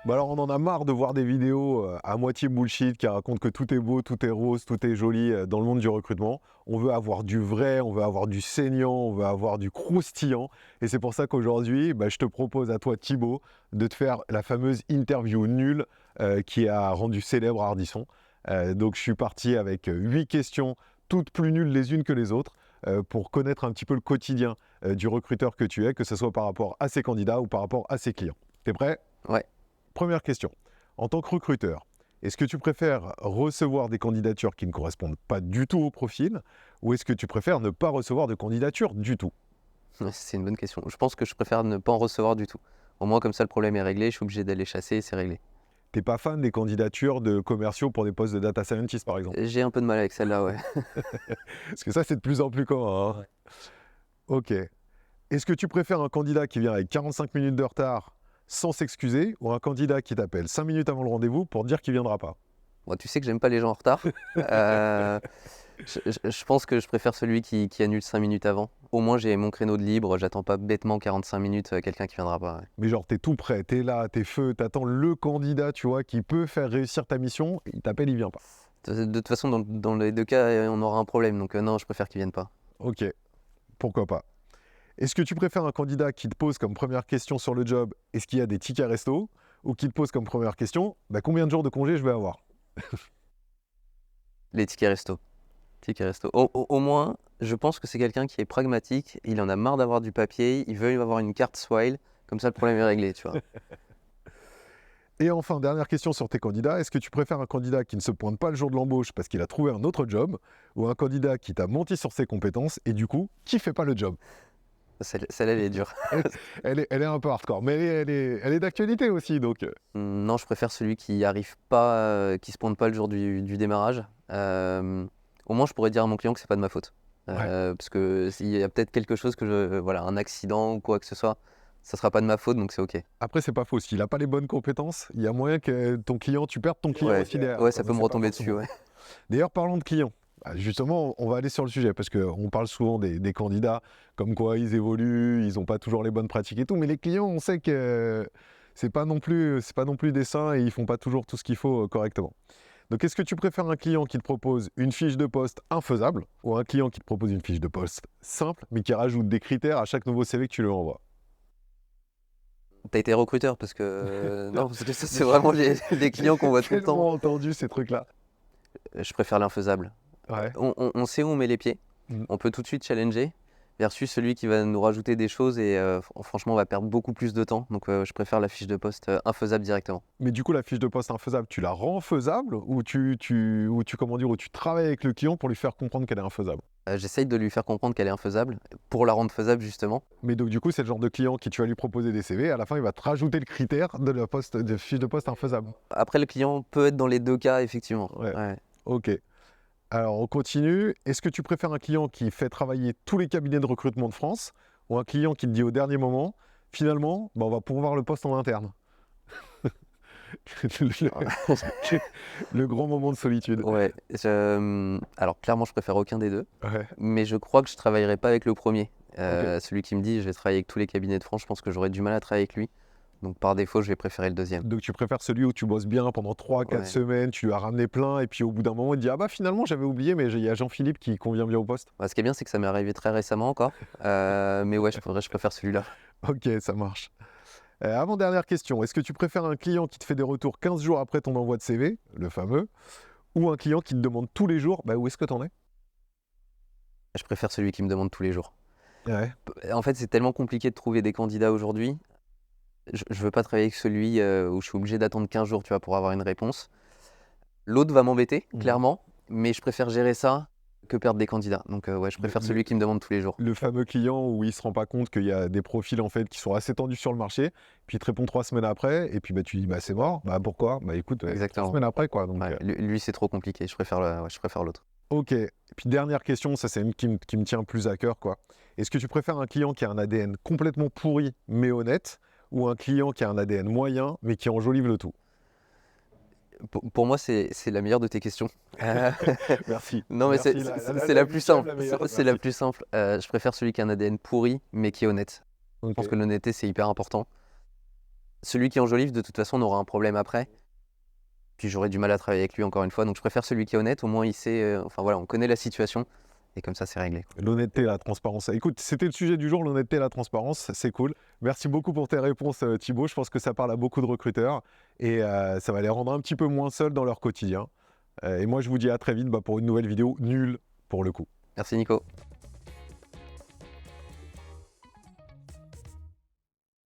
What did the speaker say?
Bah alors on en a marre de voir des vidéos à moitié bullshit qui racontent que tout est beau, tout est rose, tout est joli dans le monde du recrutement. On veut avoir du vrai, on veut avoir du saignant, on veut avoir du croustillant. Et c'est pour ça qu'aujourd'hui, je te propose à toi Thibaut de te faire la fameuse interview nulle qui a rendu célèbre Ardisson. Donc je suis parti avec 8 questions, toutes plus nulles les unes que les autres, pour connaître un petit peu le quotidien du recruteur que tu es, que ce soit par rapport à ses candidats ou par rapport à ses clients. T'es prêt ? Ouais. Première question. En tant que recruteur, est-ce que tu préfères recevoir des candidatures qui ne correspondent pas du tout au profil ou est-ce que tu préfères ne pas recevoir de candidature du tout? Ouais, c'est une bonne question. Je pense que je préfère ne pas en recevoir du tout. Au moins, comme ça, le problème est réglé. Je suis obligé d'aller chasser et c'est réglé. T'es pas fan des candidatures de commerciaux pour des postes de data scientist, par exemple? J'ai un peu de mal avec celle-là, ouais. Parce que ça, c'est de plus en plus commun, hein. Ouais. Ok. Est-ce que tu préfères un candidat qui vient avec 45 minutes de retard sans s'excuser ou un candidat qui t'appelle 5 minutes avant le rendez-vous pour dire qu'il viendra pas? Bon, tu sais que j'aime pas les gens en retard. Euh, je pense que je préfère celui qui annule 5 minutes avant. Au moins, j'ai mon créneau de libre. J'attends pas bêtement 45 minutes quelqu'un qui viendra pas. Ouais. Mais genre, t'es tout prêt, t'es là, t'es feu, t'attends le candidat, tu vois, qui peut faire réussir ta mission, il t'appelle, il vient pas. De toute façon, dans les deux cas, on aura un problème. Donc non, je préfère qu'ils viennent pas. Ok, pourquoi pas. Est-ce que tu préfères un candidat qui te pose comme première question sur le job, est-ce qu'il y a des tickets resto, ou qui te pose comme première question, combien de jours de congé je vais avoir? Les tickets resto. Tickets resto. Au moins, je pense que c'est quelqu'un qui est pragmatique. Il en a marre d'avoir du papier. Il veut avoir une carte Swile. Comme ça, le problème est réglé, tu vois. Et enfin, dernière question sur tes candidats, est-ce que tu préfères un candidat qui ne se pointe pas le jour de l'embauche parce qu'il a trouvé un autre job, ou un candidat qui t'a menti sur ses compétences et du coup, qui fait pas le job? Celle-là, elle est dure. Elle est un peu hardcore, mais elle est d'actualité aussi, donc... Non, je préfère celui qui arrive pas, qui se pointe pas le jour du démarrage. Au moins, je pourrais dire à mon client que c'est pas de ma faute. Ouais. Parce que s'il y a peut-être quelque chose voilà, un accident ou quoi que ce soit, ça sera pas de ma faute, donc c'est ok. Après, c'est pas faux. S'il n'a pas les bonnes compétences, il y a moyen que ton client, tu perdes ton client Ouais, aussi derrière, ouais, quoi. ça peut Donc, me c'est pas retomber dessus, forcément. ouais. D'ailleurs, parlons de clients. Justement, on va aller sur le sujet parce qu'on parle souvent des candidats, comme quoi ils évoluent, ils n'ont pas toujours les bonnes pratiques et tout. Mais les clients, on sait que c'est pas non plus des saints et ils font pas toujours tout ce qu'il faut correctement. Donc, est-ce que tu préfères un client qui te propose une fiche de poste infaisable ou un client qui te propose une fiche de poste simple, mais qui rajoute des critères à chaque nouveau CV que tu lui envoies? T'as été recruteur parce que non, parce que ça c'est vraiment les clients qu'on voit tout le temps. Tellement entendu ces trucs-là. Je préfère l'infaisable. Ouais. On sait où on met les pieds. Mm. On peut tout de suite challenger versus celui qui va nous rajouter des choses et franchement on va perdre beaucoup plus de temps. Donc je préfère la fiche de poste infaisable directement. Mais du coup, la fiche de poste infaisable, tu la rends faisable ou comment dire, ou tu travailles avec le client pour lui faire comprendre qu'elle est infaisable? J'essaye de lui faire comprendre qu'elle est infaisable pour la rendre faisable justement. Mais donc, du coup, c'est le genre de client qui tu vas lui proposer des CV, à la fin, il va te rajouter le critère de fiche de poste infaisable. Après le client peut être dans les deux cas effectivement. Ouais, Ouais. ok. Alors, on continue. Est-ce que tu préfères un client qui fait travailler tous les cabinets de recrutement de France ou un client qui te dit au dernier moment, finalement, on va pourvoir le poste en interne? Le grand moment de solitude. Ouais. Alors clairement je préfère aucun des deux, Ouais, mais je crois que je travaillerai pas avec le premier. ok. Celui qui me dit je vais travailler avec tous les cabinets de France, je pense que j'aurais du mal à travailler avec lui. Donc par défaut je vais préférer le deuxième. Donc tu préfères celui où tu bosses bien pendant 3-4 Ouais. semaines, tu lui as ramené plein, et puis au bout d'un moment, il te dit: ah bah finalement j'avais oublié, mais il y a Jean-Philippe qui convient bien au poste. Ce qui est bien, c'est que ça m'est arrivé très récemment encore. Mais ouais, je préfère celui-là. Ok, ça marche. Avant-dernière question, est-ce que tu préfères un client qui te fait des retours 15 jours après ton envoi de CV, le fameux, ou un client qui te demande tous les jours, où est-ce que t'en es? Je préfère celui qui me demande tous les jours. Ouais. En fait, c'est tellement compliqué de trouver des candidats aujourd'hui. Je veux pas travailler avec celui où je suis obligé d'attendre 15 jours, tu vois, pour avoir une réponse. L'autre va m'embêter, Mhm. clairement, mais je préfère gérer ça que perdre des candidats. Donc ouais, je préfère celui qui me demande tous les jours. Le fameux client où il se rend pas compte qu'il y a des profils en fait qui sont assez tendus sur le marché, puis il te répond 3 semaines après, et puis tu dis c'est mort, pourquoi? Écoute, 3 semaines après quoi. Donc, Ouais, lui, c'est trop compliqué. Ouais, je préfère l'autre. ok. Puis dernière question, ça c'est une qui me tient plus à cœur quoi. Est-ce que tu préfères un client qui a un ADN complètement pourri mais honnête, ou un client qui a un ADN moyen mais qui enjolive le tout? Pour moi, c'est la meilleure de tes questions. Merci. Non, mais Merci. c'est la plus simple. C'est la Merci. plus simple. Je préfère celui qui a un ADN pourri, mais qui est honnête. Je préfère celui qui a un ADN pourri, mais qui est honnête. Je préfère celui qui a un ADN pourri, mais qui est honnête. Je préfère celui qui a un ADN pourri, mais qui est honnête. Je préfère celui qui a un ADN pourri, mais qui est honnête. Je pense que l'honnêteté, c'est hyper important. Celui qui enjolive, de toute façon, on aura un problème après. Puis j'aurais du mal à travailler avec lui encore une fois. Donc je préfère celui qui est honnête. Au moins, il sait. Enfin voilà, on connaît la situation. Et comme ça, c'est réglé, quoi. L'honnêteté, la transparence. Écoute, c'était le sujet du jour, l'honnêteté et la transparence, c'est cool. Merci beaucoup pour tes réponses, Thibaut. Je pense que ça parle à beaucoup de recruteurs et ça va les rendre un petit peu moins seuls dans leur quotidien. Et moi, je vous dis à très vite pour une nouvelle vidéo nulle pour le coup. Merci Nico.